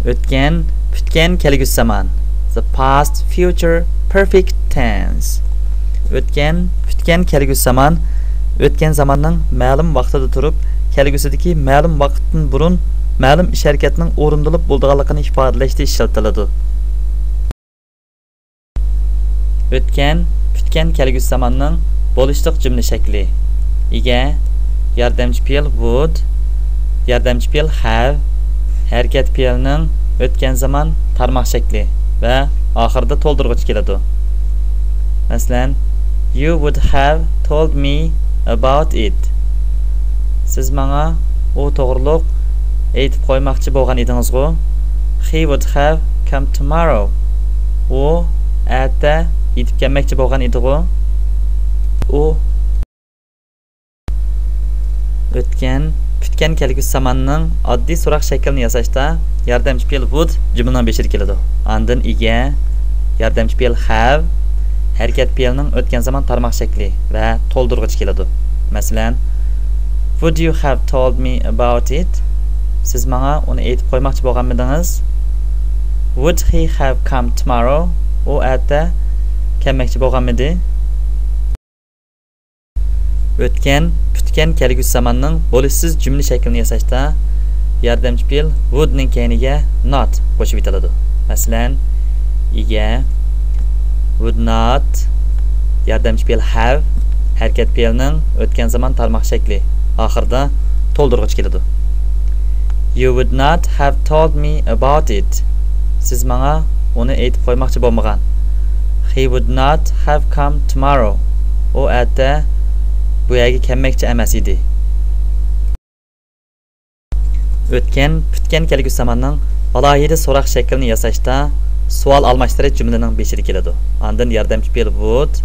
O'tgan, putgan kelgusi zaman. The past, future, perfect tense. O'tgan, putgan kelgusi zaman. O'tgan zamanning ma'lum vaqtida turib, kelgusidagi ma'lum vaqtdan burun ma'lum ish harakatining o'rindilib bo'lganligini ifodalashda ishlatiladi. O'tgan, putgan kelgusi zamanning bo'lishliq jumla shakli. Ega, yordamchi fe'l would, yordamchi fe'l have, harakat fe'lining o'tgan zaman tarmoq shakli va oxirida to'ldirg'ich keladi. Masalan, you would have told me about it. Siz menga u to'g'riliq aytib qo'ymoqchi bo'lgan edingiz-ku. He would have come tomorrow. U erta yetib kelmoqchi bo'lgan edi-ku. U o'tgan, putgan kelgusi zamanning oddiy so'roq shaklini yasashda yordamchi fe'l would jumlaning beshida keladi. Ondan ega, yordamchi fe'l have, harakat fe'lining o'tgan zaman tarmoq shakli va to'ldirg'ich keladi. Masalan, would you have told me about it? Siz menga uni aytib qo'ymoqchi bo'lganmidingiz? Would he have come tomorrow? U erta kelmoqchi bo'lganmidi? O'tgan, putgan kelgusi zamanning bo'lishsiz jumla shaklini yasashda yordamchi fe'l would ning keyiniga not qo'shib etiladi. Masalan, ega, would not, yordamchi fe'l have, harakat fe'lining o'tgan zaman tarmoq shakli, oxirida to'ldirg'ich keladi. You would not have told me about it. Siz menga uni aytib qo'ymoqchi bo'lmagan. He would not have come tomorrow. U erta bu yerga kelmoqchi emas edi. O'tgan, putgan kelgusi zamanning alohida so'roq shaklini yasashda savol almashtirish jumlaning beshida keladi. Ondan yordamchi fe'l would,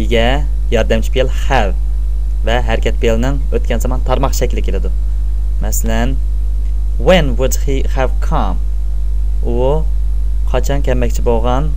ega, yordamchi fe'l have va harakat fe'lining o'tgan zaman tarmoq shakli keladi. Masalan, when would he have come? U qachon kelmoqchi bo'lgan